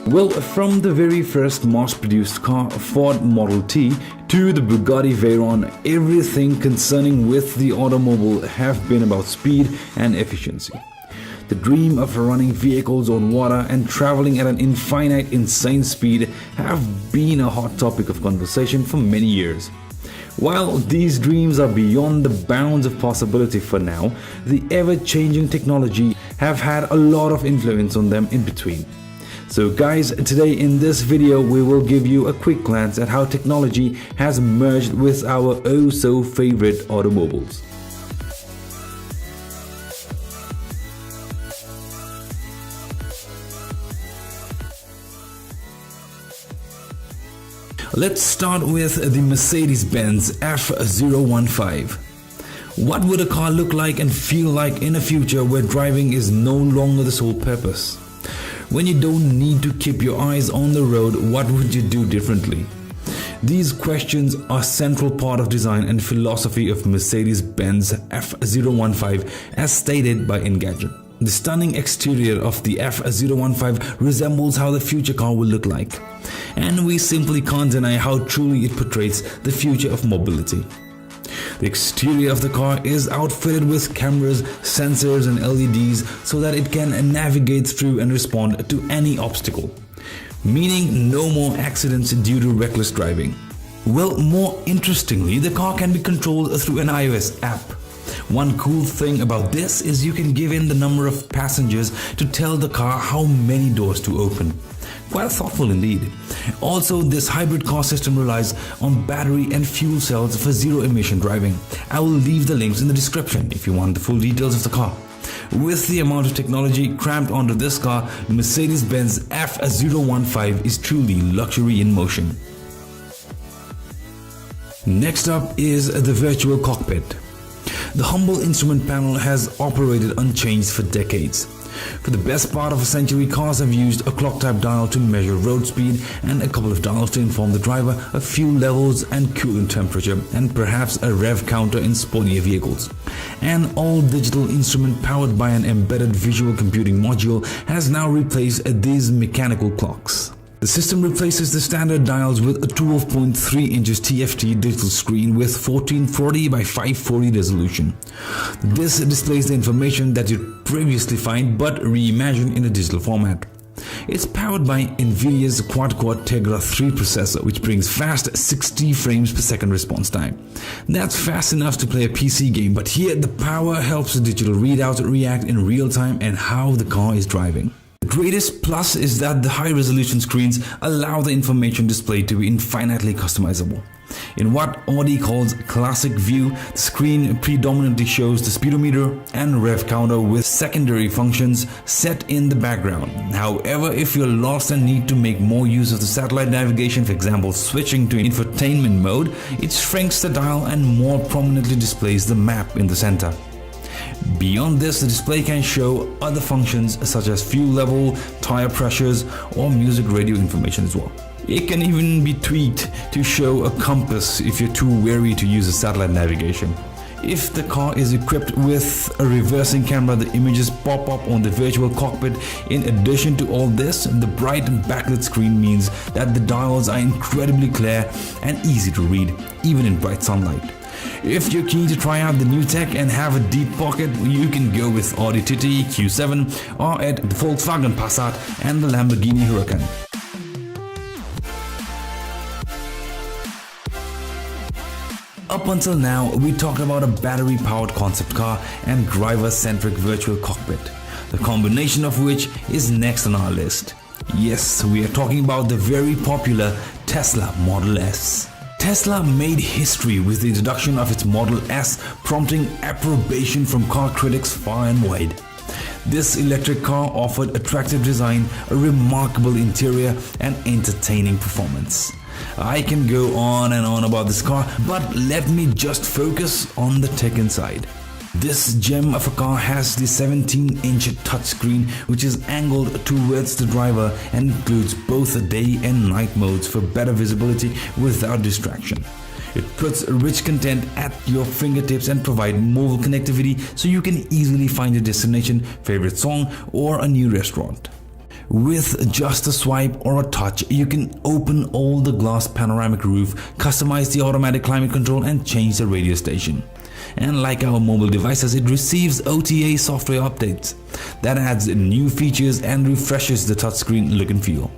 Well, from the very first mass-produced car, Ford Model T, to the Bugatti Veyron, everything concerning with the automobile have been about speed and efficiency. The dream of running vehicles on water and traveling at an infinite, insane speed have been a hot topic of conversation for many years. While these dreams are beyond the bounds of possibility for now, the ever-changing technology have had a lot of influence on them in between. So guys, today in this video we will give you a quick glance at how technology has merged with our oh so favorite automobiles. Let's start with the Mercedes-Benz F015. What would a car look like and feel like in a future where driving is no longer the sole purpose? When you don't need to keep your eyes on the road, what would you do differently? These questions are a central part of design and philosophy of Mercedes-Benz F015 as stated by Engadget. The stunning exterior of the F015 resembles how the future car will look like. And we simply can't deny how truly it portrays the future of mobility. The exterior of the car is outfitted with cameras, sensors and LEDs so that it can navigate through and respond to any obstacle. Meaning no more accidents due to reckless driving. Well, more interestingly, the car can be controlled through an iOS app. One cool thing about this is you can give in the number of passengers to tell the car how many doors to open. Quite thoughtful indeed. Also, this hybrid car system relies on battery and fuel cells for zero-emission driving. I will leave the links in the description if you want the full details of the car. With the amount of technology crammed onto this car, Mercedes-Benz F015 is truly luxury in motion. Next up is the virtual cockpit. The humble instrument panel has operated unchanged for decades. For the best part of a century, cars have used a clock-type dial to measure road speed and a couple of dials to inform the driver of fuel levels and coolant temperature, and perhaps a rev counter in sportier vehicles. An all-digital instrument powered by an embedded visual computing module has now replaced these mechanical clocks. The system replaces the standard dials with a 12.3 inches TFT digital screen with 1440 by 540 resolution. This displays the information that you'd previously find but reimagined in a digital format. It's powered by NVIDIA's quad-core Tegra 3 processor, which brings fast 60 frames per second response time. That's fast enough to play a PC game, but here the power helps the digital readouts react in real time and how the car is driving. The greatest plus is that the high-resolution screens allow the information displayed to be infinitely customizable. In what Audi calls classic view, the screen predominantly shows the speedometer and rev counter with secondary functions set in the background. However, if you're lost and need to make more use of the satellite navigation, for example switching to infotainment mode, it shrinks the dial and more prominently displays the map in the center. Beyond this, the display can show other functions such as fuel level, tire pressures or music radio information as well. It can even be tweaked to show a compass if you're too wary to use a satellite navigation. If the car is equipped with a reversing camera, the images pop up on the virtual cockpit. In addition to all this, the bright backlit screen means that the dials are incredibly clear and easy to read, even in bright sunlight. If you're keen to try out the new tech and have a deep pocket, you can go with Audi TT Q7 or at the Volkswagen Passat and the Lamborghini Huracan. Up until now, we talked about a battery-powered concept car and driver-centric virtual cockpit, the combination of which is next on our list. Yes, we are talking about the very popular Tesla Model S. Tesla made history with the introduction of its Model S, prompting approbation from car critics far and wide. This electric car offered attractive design, a remarkable interior and entertaining performance. I can go on and on about this car, but let me just focus on the tech inside. This gem of a car has the 17-inch touchscreen which is angled towards the driver and includes both day and night modes for better visibility without distraction. It puts rich content at your fingertips and provides mobile connectivity so you can easily find your destination, favorite song or a new restaurant. With just a swipe or a touch, you can open all the glass panoramic roof, customize the automatic climate control and change the radio station. And like our mobile devices, it receives OTA software updates that adds new features and refreshes the touchscreen look and feel.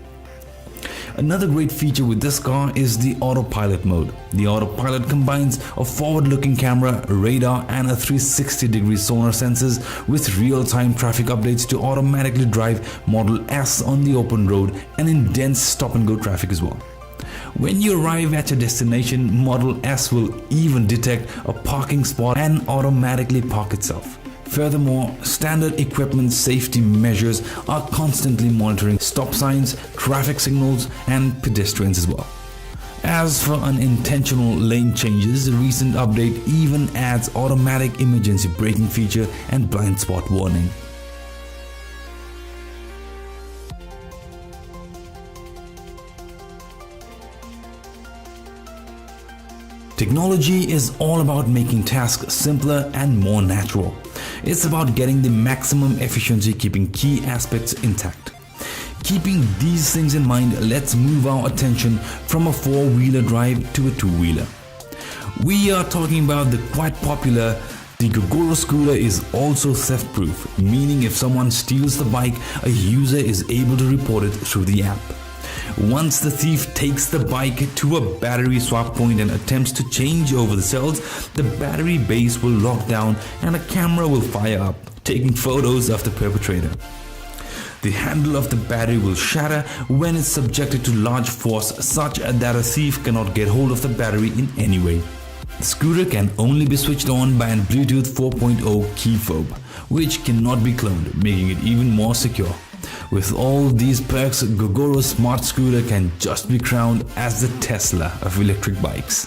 Another great feature with this car is the autopilot mode. The autopilot combines a forward-looking camera, radar and a 360-degree sonar sensors with real-time traffic updates to automatically drive Model S on the open road and in dense stop-and-go traffic as well. When you arrive at your destination, Model S will even detect a parking spot and automatically park itself. Furthermore, standard equipment safety measures are constantly monitoring stop signs, traffic signals and pedestrians as well. As for unintentional lane changes, the recent update even adds automatic emergency braking feature and blind spot warning. Technology is all about making tasks simpler and more natural. It's about getting the maximum efficiency, keeping key aspects intact. Keeping these things in mind, let's move our attention from a four-wheeler drive to a two-wheeler. We are talking about the quite popular the Gogoro scooter is also theft-proof, meaning if someone steals the bike, a user is able to report it through the app. Once the thief takes the bike to a battery swap point and attempts to change over the cells, the battery base will lock down and a camera will fire up, taking photos of the perpetrator. The handle of the battery will shatter when it's subjected to large force such that a thief cannot get hold of the battery in any way. The scooter can only be switched on by a Bluetooth 4.0 key fob, which cannot be cloned, making it even more secure. With all these perks, Gogoro's smart scooter can just be crowned as the Tesla of electric bikes.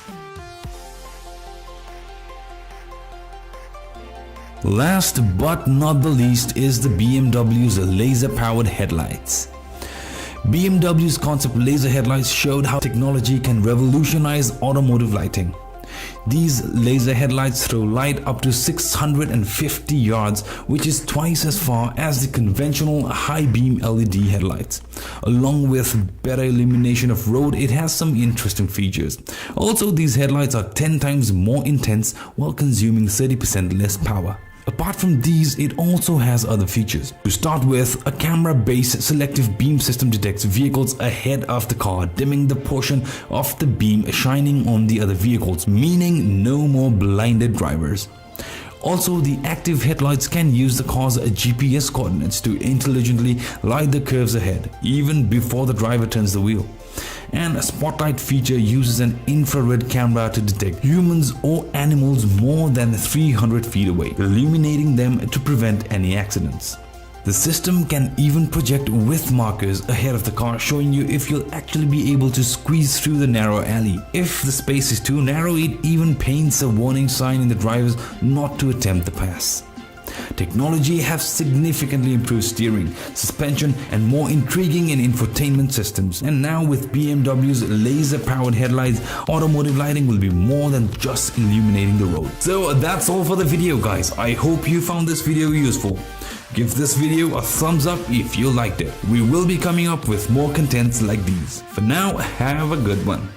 Last but not the least is the BMW's laser-powered headlights. BMW's concept laser headlights showed how technology can revolutionize automotive lighting. These laser headlights throw light up to 650 yards, which is twice as far as the conventional high-beam LED headlights. Along with better illumination of road, it has some interesting features. Also, these headlights are 10 times more intense while consuming 30% less power. Apart from these, it also has other features. To start with, a camera-based selective beam system detects vehicles ahead of the car, dimming the portion of the beam shining on the other vehicles, meaning no more blinded drivers. Also, the active headlights can use the car's GPS coordinates to intelligently light the curves ahead, even before the driver turns the wheel. And a spotlight feature uses an infrared camera to detect humans or animals more than 300 feet away, illuminating them to prevent any accidents. The system can even project width markers ahead of the car, showing you if you'll actually be able to squeeze through the narrow alley. If the space is too narrow, it even paints a warning sign in the drivers not to attempt the pass. Technology has significantly improved steering, suspension and more intriguing in infotainment systems. And now with BMW's laser-powered headlights, automotive lighting will be more than just illuminating the road. So that's all for the video, guys. I hope you found this video useful. Give this video a thumbs up if you liked it. We will be coming up with more contents like these. For now, have a good one.